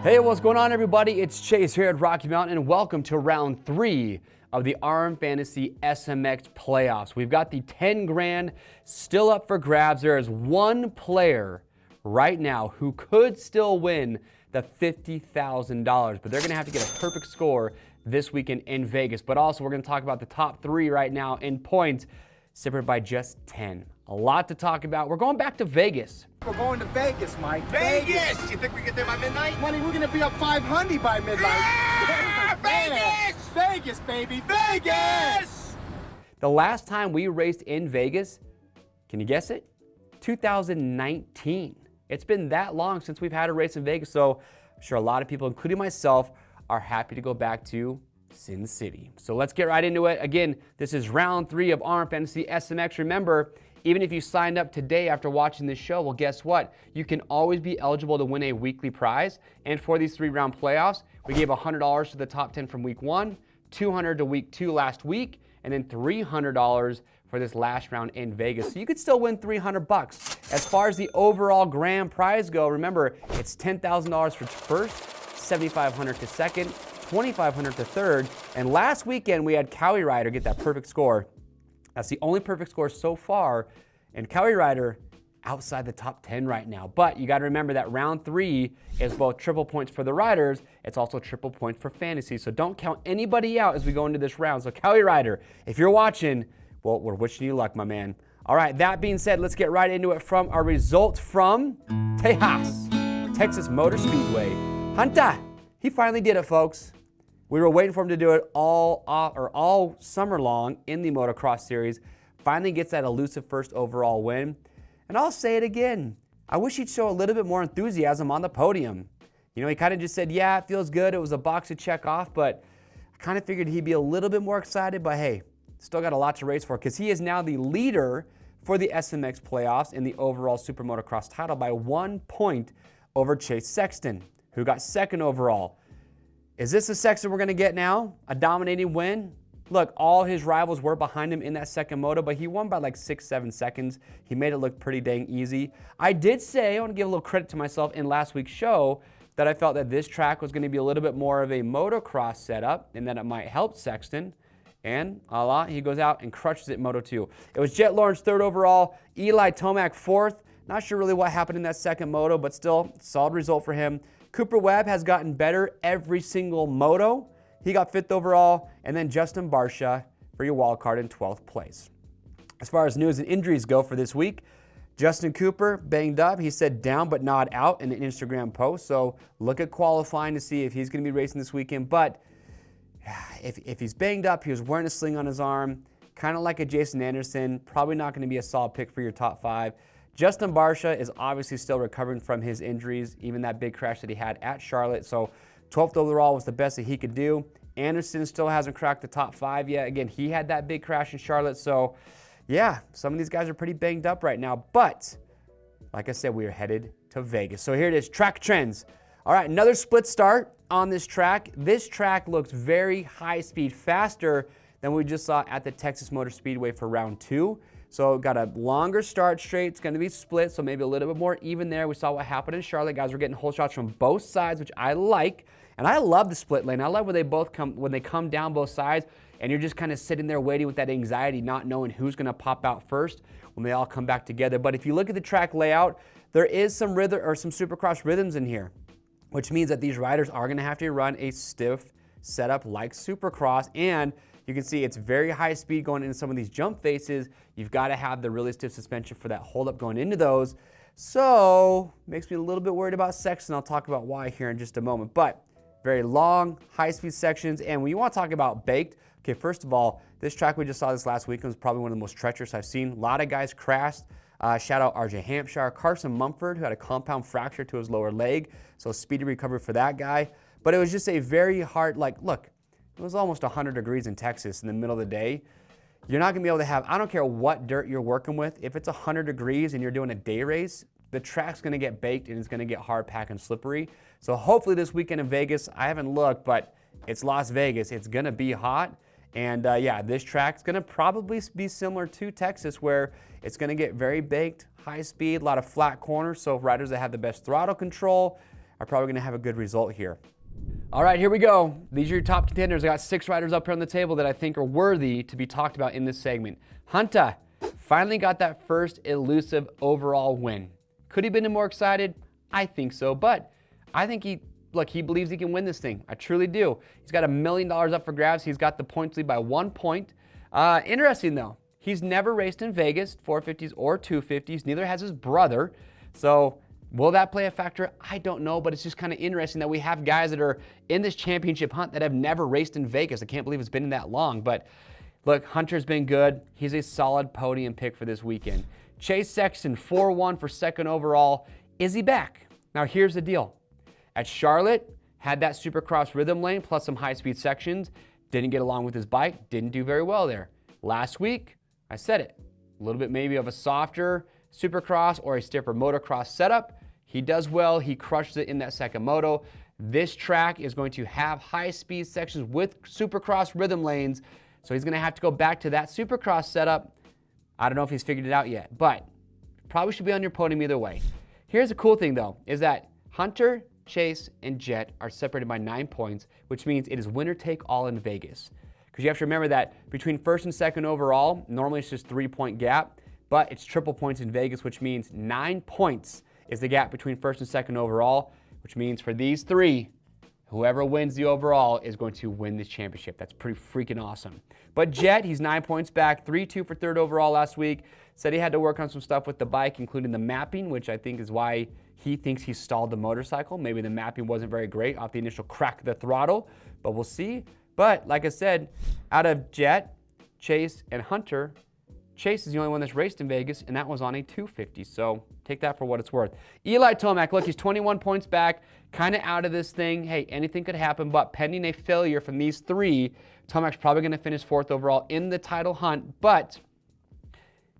Hey, what's going on, everybody? It's Chase here at Rocky Mountain, and welcome to round 3 of the RM Fantasy SMX playoffs. We've got the 10 grand still up for grabs. There is one player right now who could still win the $50,000, but they're going to have to get a perfect score this weekend in Vegas. But also, we're going to talk about the top 3 right now in points, separated by just 10. A lot to talk about. We're going back to Vegas. We're going to Vegas, Mike. Vegas! You think we get there by midnight? Money, we're going to be up 500 by midnight. Yeah! Vegas! Vegas, baby, Vegas! The last time we raced in Vegas, can you guess it? 2019. It's been that long since we've had a race in Vegas, so I'm sure a lot of people, including myself, are happy to go back to Sin City. So let's get right into it. Again, this is round 3 of RM Fantasy SMX. Remember, even if you signed up today after watching this show, well, guess what? You can always be eligible to win a weekly prize. And for these 3-round playoffs, we gave $100 to the top 10 from week 1, $200 to week 2 last week, and then $300 for this last round in Vegas. So you could still win $300. As far as the overall grand prize go, remember, it's $10,000 for first, $7,500 to second, $2,500 to third, and last weekend we had Cowie Ryder get that perfect score. That's the only perfect score so far, and Cowie Ryder outside the top 10 right now. But you got to remember that round 3 is both triple points for the riders. It's also triple points for fantasy. So don't count anybody out as we go into this round. So Cowie Ryder, if you're watching, well, we're wishing you luck, my man. All right, that being said, let's get right into it from our results from Tejas, Texas Motor Speedway. Hunter, he finally did it, folks. We were waiting for him to do it all summer long in the motocross series. Finally gets that elusive first overall win. And I'll say it again. I wish he'd show a little bit more enthusiasm on the podium. You know, he kind of just said, yeah, it feels good. It was a box to check off, but I kind of figured he'd be a little bit more excited, but hey, still got a lot to race for because he is now the leader for the SMX playoffs in the overall Super Motocross title by 1 point over Chase Sexton, who got second overall. Is this the Sexton we're going to get now? A dominating win? Look, all his rivals were behind him in that second moto, but he won by like 6-7 seconds. He made it look pretty dang easy. I did say, I want to give a little credit to myself in last week's show, that I felt that this track was going to be a little bit more of a motocross setup and that it might help Sexton. And voila, he goes out and crushes it in Moto 2. It was Jet Lawrence third overall, Eli Tomac fourth. Not sure really what happened in that second moto, but still, solid result for him. Cooper Webb has gotten better every single moto. He got 5th overall, and then Justin Barsha for your wild card in 12th place. As far as news and injuries go for this week, Justin Cooper banged up. He said down but not out in an Instagram post, so look at qualifying to see if he's going to be racing this weekend. But if he's banged up, he was wearing a sling on his arm, kind of like a Jason Anderson, probably not going to be a solid pick for your top 5. Justin Barsha is obviously still recovering from his injuries, even that big crash that he had at Charlotte. So 12th overall was the best that he could do. Anderson still hasn't cracked the top 5 yet. Again, he had that big crash in Charlotte. So yeah, some of these guys are pretty banged up right now. But like I said, we are headed to Vegas. So here it is, track trends. All right, another split start on this track. This track looks very high speed, faster than we just saw at the Texas Motor Speedway for round 2. So got a longer start straight. It's going to be split, so maybe a little bit more even there. We saw what happened in Charlotte. Guys were getting whole shots from both sides, which I like. And I love the split lane. I love when they come down both sides, and you're just kind of sitting there waiting with that anxiety, not knowing who's going to pop out first when they all come back together. But if you look at the track layout, there is some rhythm or some Supercross rhythms in here, which means that these riders are going to have to run a stiff setup like Supercross. And you can see it's very high speed going into some of these jump faces. You've got to have the really stiff suspension for that hold up going into those. So makes me a little bit worried about Sexton. I'll talk about why here in just a moment. But very long, high speed sections. And when you want to talk about baked, okay, first of all, this track we just saw this last weekend was probably one of the most treacherous I've seen. A lot of guys crashed. Shout out RJ Hampshire, Carson Mumford, who had a compound fracture to his lower leg. So speedy recovery for that guy. But it was just a very hard, look, it was almost 100 degrees in Texas in the middle of the day. You're not going to be able to have, I don't care what dirt you're working with, if it's 100 degrees and you're doing a day race, the track's going to get baked and it's going to get hard packed and slippery. So hopefully this weekend in Vegas, I haven't looked, but it's Las Vegas. It's going to be hot. And yeah, this track's going to probably be similar to Texas, where it's going to get very baked, high speed, a lot of flat corners. So riders that have the best throttle control are probably going to have a good result here. All right, here we go. These are your top contenders. I got 6 riders up here on the table that I think are worthy to be talked about in this segment. Hunter finally got that first elusive overall win. Could he have been more excited? I think so, but I think he believes he can win this thing. I truly do. He's got $1 million up for grabs. He's got the points lead by 1 point. Interesting though, he's never raced in Vegas, 450s or 250s. Neither has his brother. So will that play a factor? I don't know, but it's just kind of interesting that we have guys that are in this championship hunt that have never raced in Vegas. I can't believe it's been that long, but look, Hunter's been good. He's a solid podium pick for this weekend. Chase Sexton, 4-1 for second overall. Is he back? Now here's the deal. At Charlotte, had that Supercross rhythm lane plus some high-speed sections. Didn't get along with his bike. Didn't do very well there. Last week, I said it, a little bit maybe of a softer Supercross or a stiffer motocross setup. He does well. He crushes it in that second moto. This track is going to have high-speed sections with Supercross rhythm lanes, so he's going to have to go back to that Supercross setup. I don't know if he's figured it out yet, but probably should be on your podium either way. Here's the cool thing, though, is that Hunter, Chase, and Jet are separated by 9 points, which means it is winner take all in Vegas. Because you have to remember that between first and second overall, normally it's just 3-point gap, but it's triple points in Vegas, which means 9 points is the gap between first and second overall, which means for these 3, whoever wins the overall is going to win this championship. That's pretty freaking awesome. But Jet, he's 9 points back, 3-2 for third overall last week. Said he had to work on some stuff with the bike, including the mapping, which I think is why he thinks he stalled the motorcycle. Maybe the mapping wasn't very great off the initial crack of the throttle, but we'll see. But like I said, out of Jet, Chase, and Hunter, Chase is the only one that's raced in Vegas, and that was on a 250, so take that for what it's worth. Eli Tomac, look, he's 21 points back, kind of out of this thing. Hey, anything could happen, but pending a failure from these 3, Tomac's probably going to finish 4th overall in the title hunt, but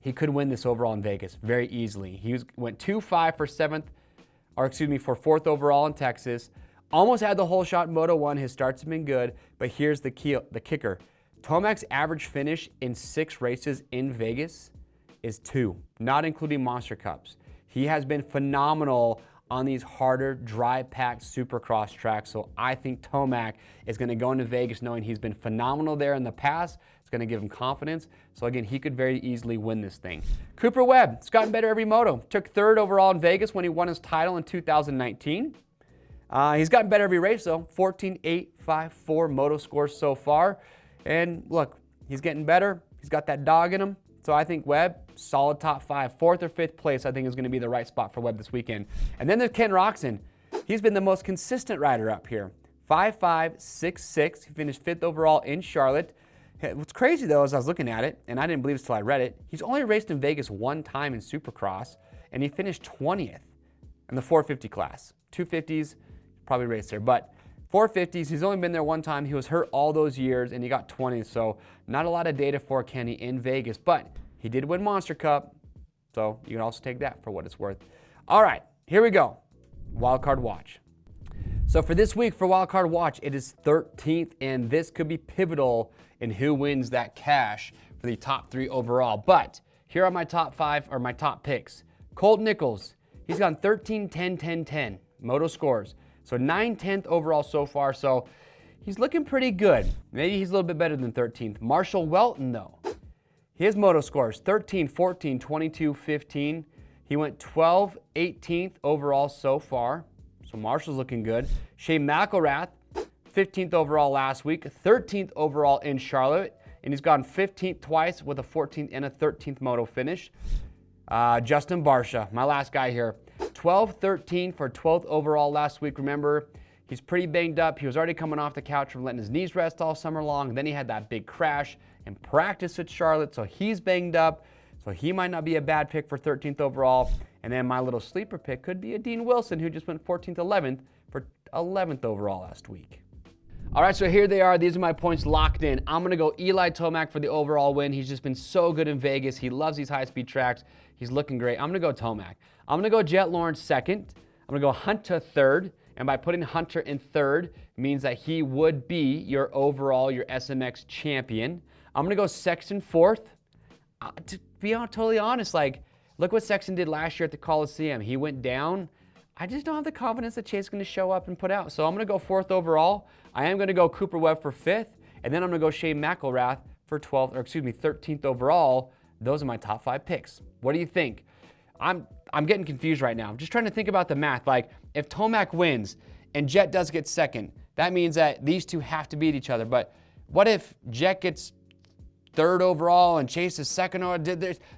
he could win this overall in Vegas very easily. He went 2-5 for 4th overall in Texas. Almost had the whole shot in Moto 1. His starts have been good, but here's the kicker. Tomac's average finish in 6 races in Vegas is 2, not including Monster Cups. He has been phenomenal on these harder, dry-packed Supercross tracks, so I think Tomac is going to go into Vegas knowing he's been phenomenal there in the past. It's going to give him confidence. So again, he could very easily win this thing. Cooper Webb, it's gotten better every moto. Took 3rd overall in Vegas when he won his title in 2019. He's gotten better every race though. 14, 8, 5, 4 moto scores so far. And look, he's getting better. He's got that dog in him. So I think Webb, solid top 5. 4th or 5th place I think is going to be the right spot for Webb this weekend. And then there's Ken Roxon. He's been the most consistent rider up here. 5'5", 6'6". He finished 5th overall in Charlotte. What's crazy though, as I was looking at it, and I didn't believe this till I read it, he's only raced in Vegas 1 time in Supercross, and he finished 20th in the 450 class. 250s, probably raced there, but 450s, he's only been there 1 time. He was hurt all those years, and he got 20th, so not a lot of data for Kenny in Vegas, but he did win Monster Cup, so you can also take that for what it's worth. All right, here we go. Wildcard Watch. So for this week, for Wildcard Watch, it is 13th, and this could be pivotal in who wins that cash for the top 3 overall. But here are my top 5, or my top picks. Colt Nichols, he's gone 13, 10, 10, 10 moto scores. So 9, 10th overall so far, so he's looking pretty good. Maybe he's a little bit better than 13th. Marshall Welton, though, his moto scores, 13, 14, 22, 15. He went 12, 18th overall so far. So Marshall's looking good. Shane McElrath, 15th overall last week, 13th overall in Charlotte, and he's gone 15th twice with a 14th and a 13th moto finish. Justin Barsha, my last guy here, 12-13 for 12th overall last week. Remember, he's pretty banged up. He was already coming off the couch from letting his knees rest all summer long. And then he had that big crash in practice at Charlotte, so he's banged up. So he might not be a bad pick for 13th overall. And then my little sleeper pick could be a Dean Wilson, who just went 14th, 11th for 11th overall last week. All right, so here they are. These are my points locked in. I'm going to go Eli Tomac for the overall win. He's just been so good in Vegas. He loves these high-speed tracks. He's looking great. I'm going to go Tomac. I'm going to go Jet Lawrence 2nd. I'm going to go Hunter 3rd. And by putting Hunter in 3rd means that he would be your overall, your SMX champion. I'm going to go Sexton 4th. To be totally honest, like, look what Sexton did last year at the Coliseum. He went down. I just don't have the confidence that Chase is going to show up and put out. So I'm going to go 4th overall. I am going to go Cooper Webb for 5th, and then I'm going to go Shane McElrath for 13th overall. Those are my top 5 picks. What do you think? I'm getting confused right now. I'm just trying to think about the math. Like, if Tomac wins and Jet does get 2nd, that means that these two have to beat each other. But what if Jet gets 3rd overall and Chase is 2nd? Or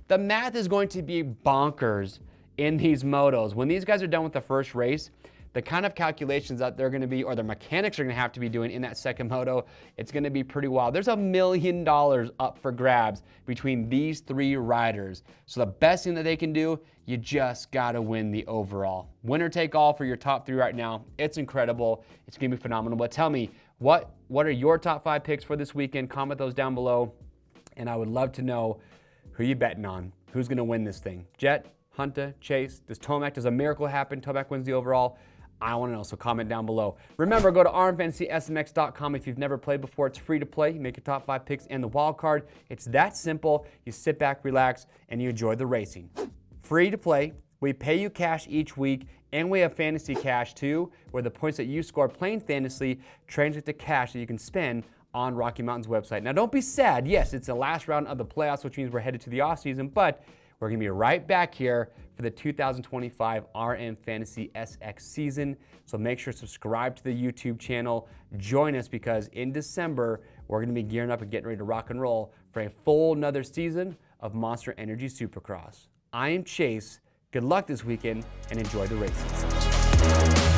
the math is going to be bonkers in these motos. When these guys are done with the first race, the kind of calculations that they're going to be, or the mechanics are going to have to be doing in that second moto, it's going to be pretty wild. There's $1 million up for grabs between these 3 riders. So the best thing that they can do, you just got to win the overall. Winner take all for your top 3 right now. It's incredible. It's going to be phenomenal. But tell me, what are your top 5 picks for this weekend? Comment those down below. And I would love to know who you betting on. Who's going to win this thing? Jet, Hunter, Chase, does a miracle happen? Tomac wins the overall? I want to know, so comment down below. Remember, go to rnfantasysmx.com if you've never played before. It's free to play. You make your top 5 picks and the wild card. It's that simple. You sit back, relax, and you enjoy the racing. Free to play. We pay you cash each week, and we have fantasy cash too, where the points that you score playing fantasy translate to cash that you can spend on Rocky Mountain's website. Now, don't be sad. Yes, it's the last round of the playoffs, which means we're headed to the off season, but we're going to be right back here for the 2025 RN Fantasy SX season. So make sure to subscribe to the YouTube channel. Join us because in December, we're going to be gearing up and getting ready to rock and roll for a full another season of Monster Energy Supercross. I am Chase. Good luck this weekend and enjoy the races.